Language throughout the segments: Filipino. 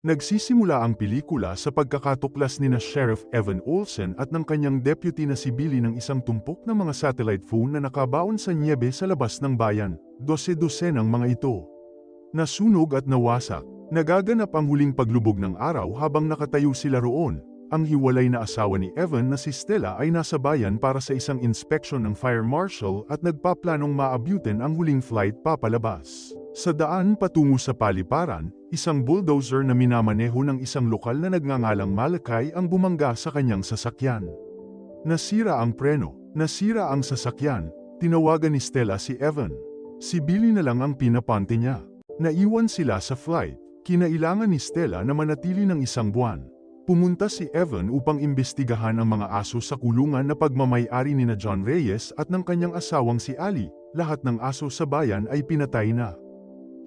Nagsisimula ang pelikula sa pagkakatuklas nina Sheriff Evan Olsen at ng kanyang deputy na si Billy ng isang tumpok na mga satellite phone na nakabaon sa nyebe sa labas ng bayan. 12 ng mga ito. Nasunog at nawasak. Nagaganap ang huling paglubog ng araw habang nakatayo sila roon. Ang hiwalay na asawa ni Evan na si Stella ay nasa bayan para sa isang inspeksyon ng fire marshal at nagpaplanong maabutin ang huling flight papalabas. Sa daan patungo sa paliparan, isang bulldozer na minamaneho ng isang lokal na nagngangalang Malakay ang bumangga sa kanyang sasakyan. Nasira ang preno, nasira ang sasakyan, tinawagan ni Stella si Evan. Si Billy na lang ang pinapante niya. Naiwan sila sa flight, kinailangan ni Stella na manatili ng 1 buwan. Pumunta si Evan upang imbestigahan ang mga aso sa kulungan na pagmamay-ari nina John Reyes at ng kanyang asawang si Ali. Lahat ng aso sa bayan ay pinatay na.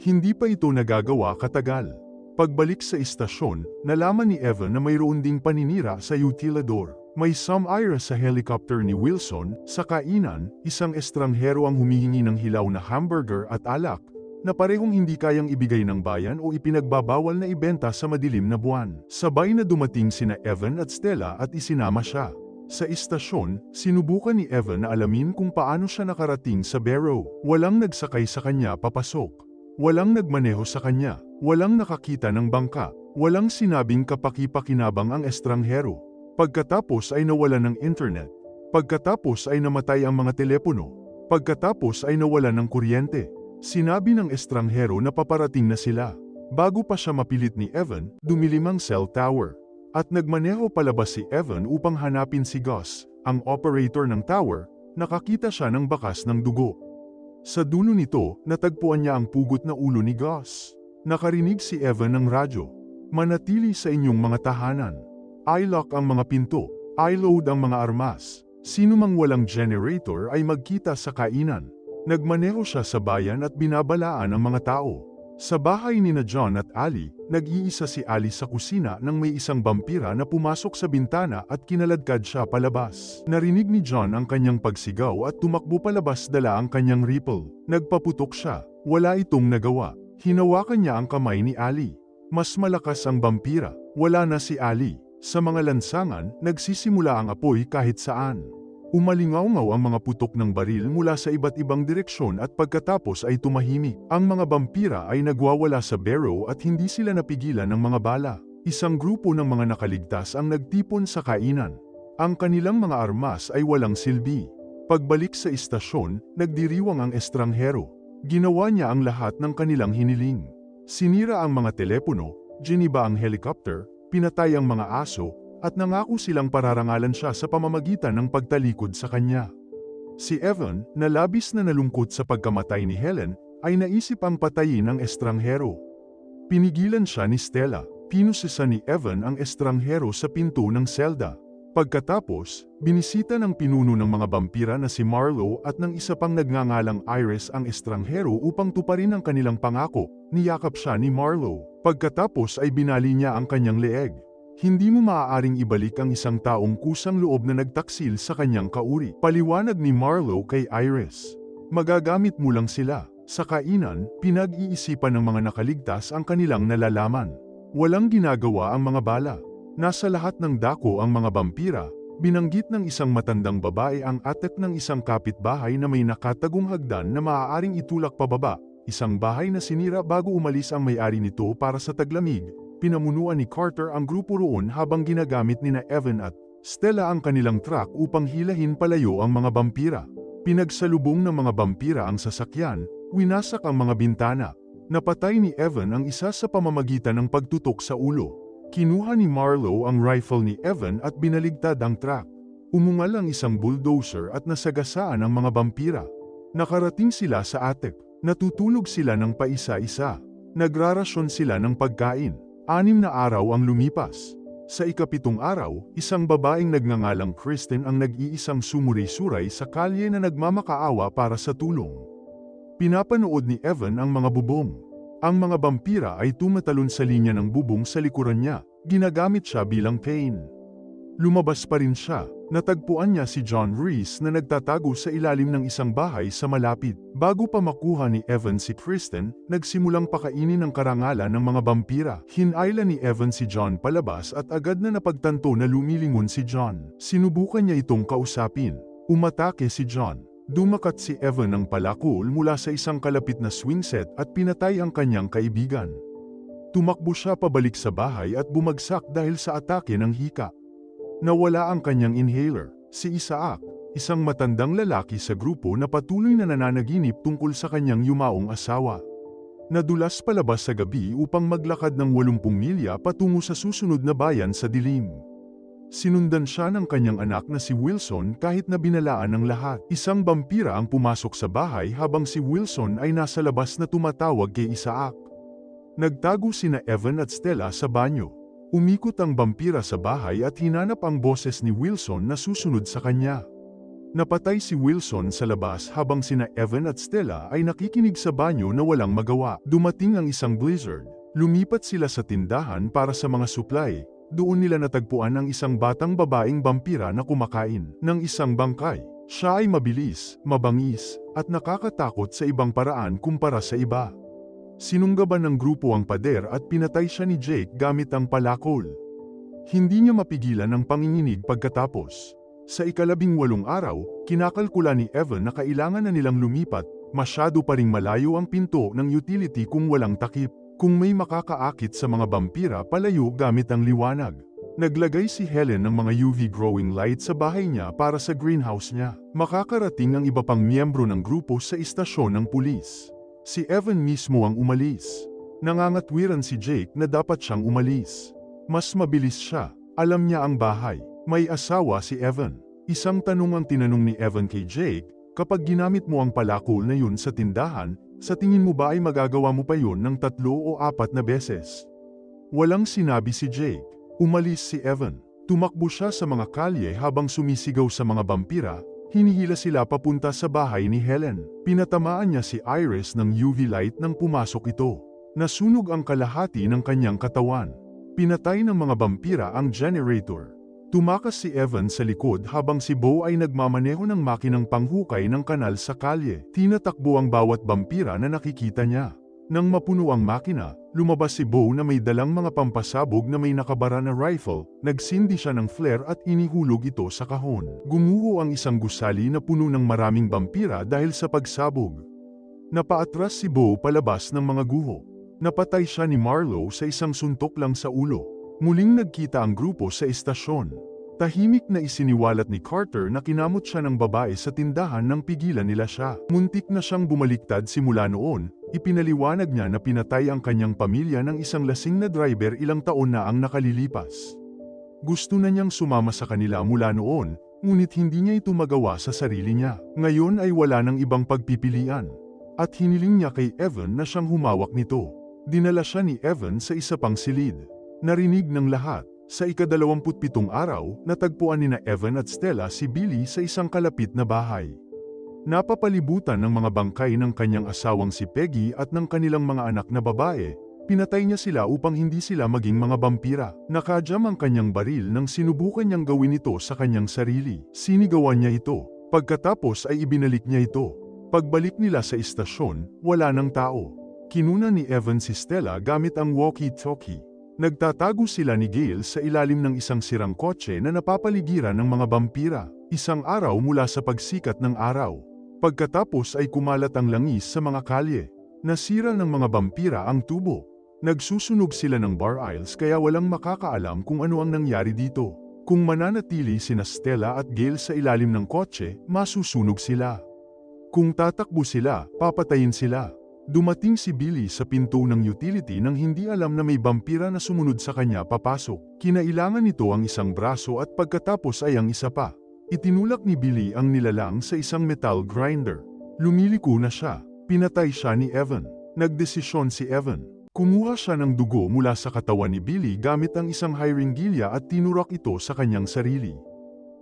Hindi pa ito nagagawa katagal. Pagbalik sa istasyon, nalaman ni Evan na mayroon ding paninira sa utilador. May sumire sa helicopter ni Wilson. Sa kainan, isang estranghero ang humihingi ng hilaw na hamburger at alak, na parehong hindi kayang ibigay ng bayan o ipinagbabawal na ibenta sa madilim na buwan. Sabay na dumating sina Evan at Stella at isinama siya. Sa istasyon, sinubukan ni Evan na alamin kung paano siya nakarating sa Barrow. Walang nagsakay sa kanya papasok. Walang nagmaneho sa kanya. Walang nakakita ng bangka. Walang sinabing kapaki-pakinabang ang estranghero. Pagkatapos ay nawala ng internet. Pagkatapos ay namatay ang mga telepono. Pagkatapos ay nawala ng kuryente. Sinabi ng estranghero na paparating na sila. Bago pa siya mapilit ni Evan, dumilim ang cell tower. At nagmaneho palabas si Evan upang hanapin si Gus, ang operator ng tower. Nakakita siya ng bakas ng dugo. Sa dulo nito, natagpuan niya ang pugot na ulo ni Gus. Nakarinig si Evan ng radyo. Manatili sa inyong mga tahanan. I-lock ang mga pinto. I-load ang mga armas. Sino mang walang generator ay magkita sa kainan. Nagmaneho siya sa bayan at binabalaan ang mga tao. Sa bahay ni na John at Ali, nag-iisa si Ali sa kusina nang may isang vampira na pumasok sa bintana at kinaladkad siya palabas. Narinig ni John ang kanyang pagsigaw at tumakbo palabas dala ang kanyang rifle. Nagpaputok siya. Wala itong nagawa. Hinawakan niya ang kamay ni Ali. Mas malakas ang vampira. Wala na si Ali. Sa mga lansangan, nagsisimula ang apoy kahit saan. Umalingaw-ngaw ang mga putok ng baril mula sa iba't ibang direksyon at pagkatapos ay tumahimik. Ang mga vampira ay nagwawala sa Barrow at hindi sila napigilan ng mga bala. Isang grupo ng mga nakaligtas ang nagtipon sa kainan. Ang kanilang mga armas ay walang silbi. Pagbalik sa istasyon, nagdiriwang ang estranghero. Ginawa niya ang lahat ng kanilang hiniling. Sinira ang mga telepono, giniba ang helicopter, pinatay ang mga aso, at nangako silang pararangalan siya sa pamamagitan ng pagtalikod sa kanya. Si Evan, na labis na nalungkot sa pagkamatay ni Helen, ay naisip ang patayin ng estranghero. Pinigilan siya ni Stella. Pinusisa ni Evan ang estranghero sa pinto ng selda. Pagkatapos, binisita ng pinuno ng mga vampira na si Marlowe at ng isa pang nagngangalang Iris ang estranghero upang tuparin ang kanilang pangako. Niyakap siya ni Marlowe. Pagkatapos ay binali niya ang kanyang leeg. Hindi mo maaaring ibalik ang isang taong kusang loob na nagtaksil sa kanyang kauri. Paliwanag ni Marlowe kay Iris. Magagamit mo lang sila. Sa kainan, pinag-iisipan ng mga nakaligtas ang kanilang nalalaman. Walang ginagawa ang mga bala. Nasa lahat ng dako ang mga vampira. Binanggit ng isang matandang babae ang atek ng isang kapitbahay na may nakatagong hagdan na maaaring itulak pababa. Isang bahay na sinira bago umalis ang may-ari nito para sa taglamig. Pinamunuan ni Carter ang grupo roon habang ginagamit nina Evan at Stella ang kanilang truck upang hilahin palayo ang mga vampira. Pinagsalubong ng mga vampira ang sasakyan, winasak ang mga bintana. Napatay ni Evan ang isa sa pamamagitan ng pagtutok sa ulo. Kinuha ni Marlowe ang rifle ni Evan at binaligtad ang truck. Umungal ang isang bulldozer at nasagasaan ang mga vampira. Nakarating sila sa attic. Natutulog sila ng paisa-isa. Nagrarasyon sila ng pagkain. 6 na araw ang lumipas. Sa ika-7 araw, isang babaeng nagngangalang Kristen ang nag-iisang sumuray-suray sa kalye na nagmamakaawa para sa tulong. Pinapanood ni Evan ang mga bubong. Ang mga vampira ay tumatalon sa linya ng bubong sa likuran niya. Ginagamit siya bilang pain. Lumabas pa rin siya. Natagpuan niya si John Reese na nagtatago sa ilalim ng isang bahay sa malapit. Bago pa makuha ni Evan si Kristen, nagsimulang pakainin ng karangalan ng mga vampira. Hinayla ni Evan si John palabas at agad na napagtanto na lumilingon si John. Sinubukan niya itong kausapin. Umatake si John. Dumakat si Evan ng palakol mula sa isang kalapit na swing set at pinatay ang kanyang kaibigan. Tumakbo siya pabalik sa bahay at bumagsak dahil sa atake ng hika. Nawala ang kanyang inhaler. Si Isaac, isang matandang lalaki sa grupo na patuloy na nananaginip tungkol sa kanyang yumaong asawa. Nadulas palabas sa gabi upang maglakad ng 80 milya patungo sa susunod na bayan sa dilim. Sinundan siya ng kanyang anak na si Wilson kahit na binalaan ng lahat. Isang vampira ang pumasok sa bahay habang si Wilson ay nasa labas na tumatawag kay Isaac. Nagtago sina Evan at Stella sa banyo. Umikot ang vampira sa bahay at hinanap ang boses ni Wilson na susunod sa kanya. Napatay si Wilson sa labas habang sina Evan at Stella ay nakikinig sa banyo na walang magawa. Dumating ang isang blizzard. Lumipat sila sa tindahan para sa mga supply. Doon nila natagpuan ang isang batang babaeng vampira na kumakain ng isang bangkay. Siya ay mabilis, mabangis, at nakakatakot sa ibang paraan kumpara sa iba. Sinunggaban ng grupo ang pader at pinatay siya ni Jake gamit ang palakol. Hindi niya mapigilan ang panginginig pagkatapos. Sa ika-18 araw, kinakalkula ni Evan na kailangan na nilang lumipat, masyado pa ring malayo ang pinto ng utility kung walang takip. Kung may makakaakit sa mga vampira palayo gamit ang liwanag. Naglagay si Helen ng mga UV growing light sa bahay niya para sa greenhouse niya. Makakarating ang iba pang miyembro ng grupo sa istasyon ng pulis. Si Evan mismo ang umalis. Nangangatwiran si Jake na dapat siyang umalis. Mas mabilis siya. Alam niya ang bahay. May asawa si Evan. Isang tanong ang tinanong ni Evan kay Jake, kapag ginamit mo ang palakol na yun sa tindahan, sa tingin mo ba ay magagawa mo pa yun ng 3 o 4 na beses? Walang sinabi si Jake. Umalis si Evan. Tumakbo siya sa mga kalye habang sumisigaw sa mga vampira. Hinihila sila papunta sa bahay ni Helen. Pinatamaan niya si Iris ng UV light nang pumasok ito. Nasunog ang kalahati ng kanyang katawan. Pinatay ng mga vampira ang generator. Tumakas si Evan sa likod habang si Bo ay nagmamaneho ng makinang panghukay ng kanal sa kalye. Tinatakbo ang bawat vampira na nakikita niya. Nang mapuno ang makina, lumabas si Bo na may dalang mga pampasabog na may nakabara na rifle, nagsindi siya ng flare at inihulog ito sa kahon. Gumuho ang isang gusali na puno ng maraming vampira dahil sa pagsabog. Napaatras si Bo palabas ng mga guho. Napatay siya ni Marlowe sa isang suntok lang sa ulo. Muling nagkita ang grupo sa istasyon. Tahimik na isiniwalat ni Carter na kinamot siya ng babae sa tindahan nang pigilan nila siya. Muntik na siyang bumaliktad simula noon, ipinaliwanag niya na pinatay ang kanyang pamilya ng isang lasing na driver ilang taon na ang nakalilipas. Gusto na niyang sumama sa kanila mula noon, ngunit hindi niya ito magawa sa sarili niya. Ngayon ay wala ng ibang pagpipilian. At hiniling niya kay Evan na siyang humawak nito. Dinala siya ni Evan sa isa pang silid. Narinig ng lahat. Sa ika-27 araw, natagpuan nina Evan at Stella si Billy sa isang kalapit na bahay. Napapalibutan ng mga bangkay ng kanyang asawang si Peggy at ng kanilang mga anak na babae. Pinatay niya sila upang hindi sila maging mga vampira. Nakajam ang kanyang baril nang sinubukan niyang gawin ito sa kanyang sarili. Sinigawan niya ito. Pagkatapos ay ibinalik niya ito. Pagbalik nila sa istasyon, wala ng tao. Kinuna ni Evan si Stella gamit ang walkie-talkie. Nagtatago sila ni Gail sa ilalim ng isang sirang kotse na napapaligiran ng mga vampira. Isang araw mula sa pagsikat ng araw. Pagkatapos ay kumalat ang langis sa mga kalye. Nasira ng mga vampira ang tubo. Nagsusunog sila ng bar aisles kaya walang makakaalam kung ano ang nangyari dito. Kung mananatili sina Stella at Gail sa ilalim ng kotse, masusunog sila. Kung tatakbo sila, papatayin sila. Dumating si Billy sa pinto ng utility nang hindi alam na may vampira na sumunod sa kanya papasok. Kinailangan nito ang isang braso at pagkatapos ay ang isa pa. Itinulak ni Billy ang nilalang sa isang metal grinder. Lumiliko na siya. Pinatay siya ni Evan. Nagdesisyon si Evan. Kumuha siya ng dugo mula sa katawan ni Billy gamit ang isang hiringilya at tinurak ito sa kanyang sarili.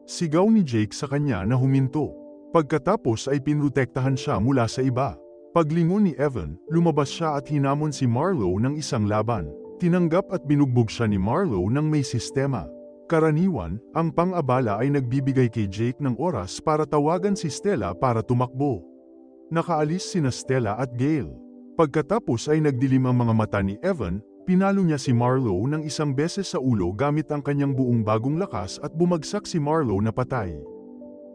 Sigaw ni Jake sa kanya na huminto. Pagkatapos ay pinrotektahan siya mula sa iba. Paglingon ni Evan, lumabas siya at hinamon si Marlowe ng isang laban. Tinanggap at binugbog siya ni Marlowe ng may sistema. Karaniwan, ang pang-abala ay nagbibigay kay Jake ng oras para tawagan si Stella para tumakbo. Nakaalis sina Stella at Gale. Pagkatapos ay nagdilim ang mga mata ni Evan, pinalo niya si Marlowe ng isang beses sa ulo gamit ang kanyang buong bagong lakas at bumagsak si Marlowe na patay.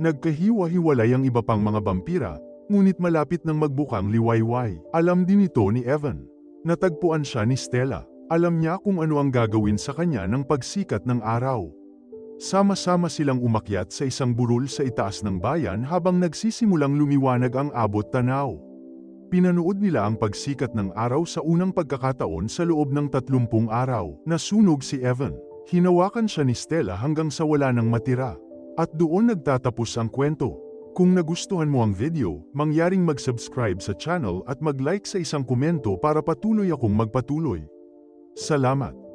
Nagkahiwa-hiwalay ang iba pang mga vampira, ngunit malapit nang magbukang liwayway. Alam din ito ni Evan. Natagpuan siya ni Stella. Alam niya kung ano ang gagawin sa kanya ng pagsikat ng araw. Sama-sama silang umakyat sa isang burol sa itaas ng bayan habang nagsisimulang lumiwanag ang abot tanaw. Pinanood nila ang pagsikat ng araw sa unang pagkakataon sa loob ng 30 araw. Nasunog si Evan. Hinawakan siya ni Stella hanggang sa wala nang matira. At doon nagtatapos ang kwento. Kung nagustuhan mo ang video, mangyaring mag-subscribe sa channel at mag-like sa isang komento para patuloy akong magpatuloy. Salamat!